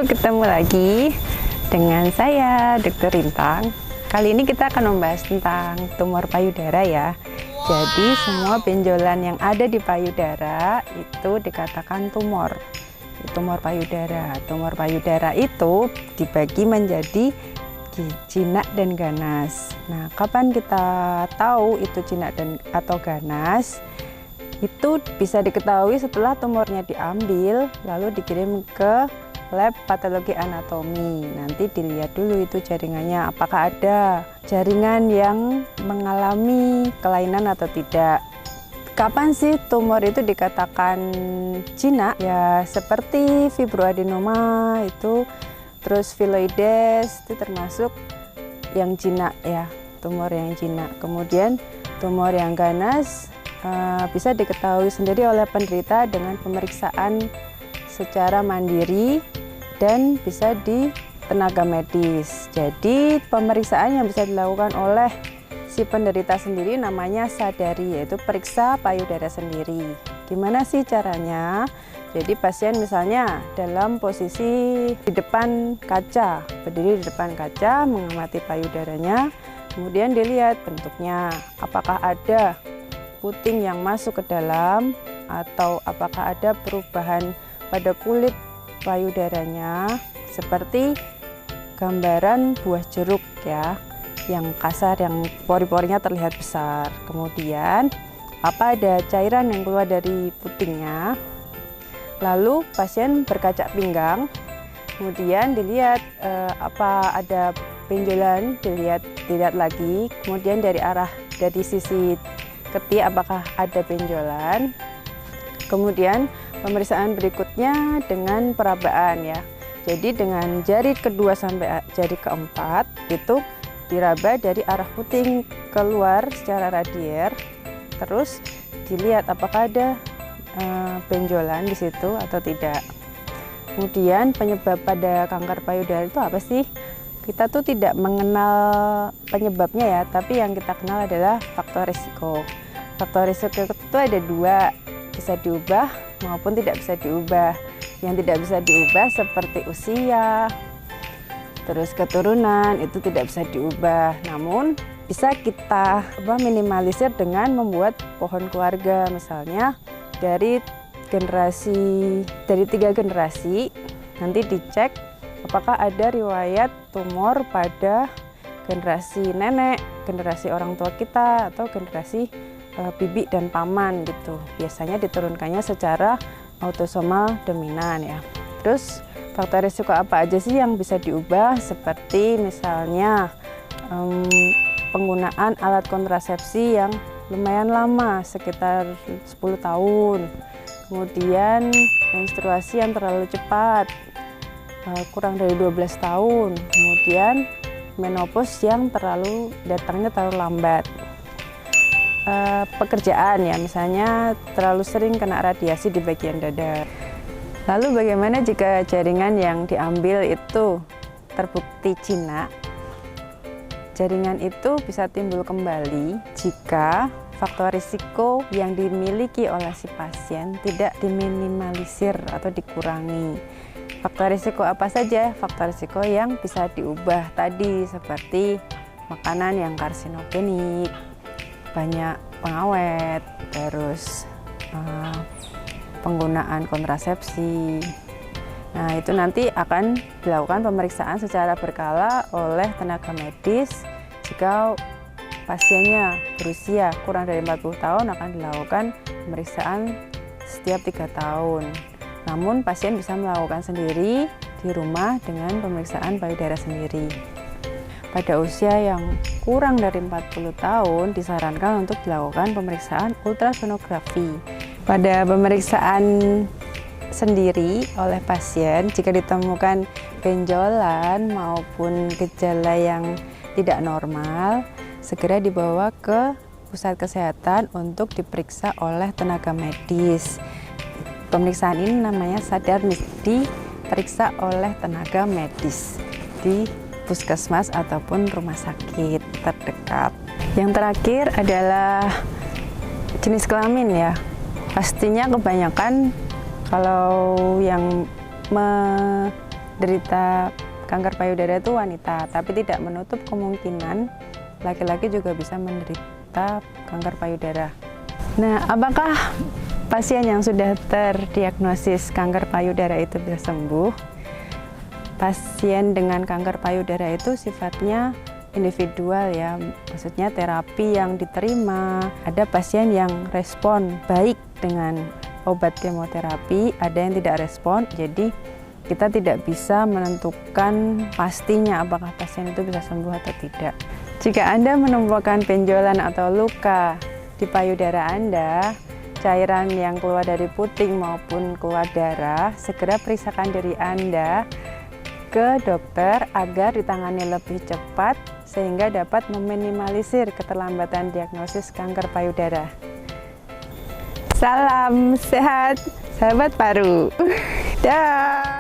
ketemu lagi dengan saya, Dr. Rintang. Kali ini kita akan membahas tentang tumor payudara ya. Jadi semua benjolan yang ada di payudara itu dikatakan tumor. Tumor payudara. Tumor payudara itu dibagi menjadi jinak dan ganas. Nah, kapan kita tahu itu jinak atau ganas? Itu bisa diketahui setelah tumornya diambil lalu dikirim ke lab patologi anatomi. Nanti dilihat dulu itu jaringannya, apakah ada jaringan yang mengalami kelainan atau tidak. Kapan sih tumor itu dikatakan jinak? Ya seperti fibroadenoma itu, terus filoides itu termasuk yang jinak ya, tumor yang jinak. Kemudian tumor yang ganas bisa diketahui sendiri oleh penderita dengan pemeriksaan secara mandiri dan bisa di tenaga medis. Jadi pemeriksaan yang bisa dilakukan oleh si penderita sendiri namanya sadari, yaitu periksa payudara sendiri. Gimana sih caranya? Jadi pasien misalnya dalam posisi di depan kaca, berdiri di depan kaca, mengamati payudaranya, kemudian dilihat bentuknya, apakah ada puting yang masuk ke dalam atau apakah ada perubahan pada kulit payudaranya seperti gambaran buah jeruk ya, yang kasar, yang pori-porinya terlihat besar. Kemudian apa ada cairan yang keluar dari putingnya. Lalu pasien berkacak pinggang, kemudian dilihat apa ada benjolan, dilihat lagi, kemudian dari sisi ketiak apakah ada benjolan. Kemudian pemeriksaan berikutnya dengan perabaan ya. Jadi dengan jari kedua sampai jari keempat itu diraba dari arah puting keluar secara radier. Terus dilihat apakah ada benjolan di situ atau tidak. Kemudian penyebab pada kanker payudara itu apa sih? Kita tuh tidak mengenal penyebabnya ya, tapi yang kita kenal adalah faktor risiko. Faktor risiko itu ada dua, bisa diubah maupun tidak bisa diubah. Yang tidak bisa diubah seperti usia, terus keturunan itu tidak bisa diubah. Namun bisa kita minimalisir dengan membuat pohon keluarga, misalnya dari 3 generasi nanti dicek apakah ada riwayat tumor pada generasi nenek, generasi orang tua kita, atau generasi bibi dan paman gitu. Biasanya diturunkannya secara autosomal dominan ya. Terus faktor risiko apa aja sih yang bisa diubah? Seperti misalnya penggunaan alat kontrasepsi yang lumayan lama, sekitar 10 tahun. Kemudian menstruasi yang terlalu cepat, kurang dari 12 tahun. Kemudian menopause yang datangnya terlalu lambat. Pekerjaan ya, misalnya terlalu sering kena radiasi di bagian dada. Lalu bagaimana jika jaringan yang diambil itu terbukti jinak? Jaringan itu bisa timbul kembali jika faktor risiko yang dimiliki oleh si pasien tidak diminimalisir atau dikurangi. Faktor risiko apa saja? Faktor risiko yang bisa diubah tadi seperti makanan yang karsinogenik, banyak pengawet, terus penggunaan kontrasepsi. Nah, itu nanti akan dilakukan pemeriksaan secara berkala oleh tenaga medis. Jika pasiennya berusia kurang dari 40 tahun akan dilakukan pemeriksaan setiap 3 tahun. Namun pasien bisa melakukan sendiri di rumah dengan pemeriksaan payudara sendiri. Pada usia yang kurang dari 40 tahun disarankan untuk dilakukan pemeriksaan ultrasonografi. Pada pemeriksaan sendiri oleh pasien, jika ditemukan benjolan maupun gejala yang tidak normal, segera dibawa ke pusat kesehatan untuk diperiksa oleh tenaga medis. Pemeriksaan ini namanya sadar diperiksa oleh tenaga medis di puskesmas ataupun rumah sakit terdekat. Yang terakhir adalah jenis kelamin ya. Pastinya kebanyakan kalau yang derita kanker payudara itu wanita, tapi tidak menutup kemungkinan laki-laki juga bisa menderita kanker payudara. Nah, apakah pasien yang sudah terdiagnosis kanker payudara itu bisa sembuh? Pasien dengan kanker payudara itu sifatnya individual ya, maksudnya terapi yang diterima. Ada pasien yang respon baik dengan obat kemoterapi, ada yang tidak respon, jadi kita tidak bisa menentukan pastinya apakah pasien itu bisa sembuh atau tidak. Jika Anda menemukan benjolan atau luka di payudara Anda, cairan yang keluar dari puting maupun keluar darah, segera periksakan diri Anda ke dokter agar ditangani lebih cepat sehingga dapat meminimalisir keterlambatan diagnosis kanker payudara. Salam sehat, sahabat paru. Dah.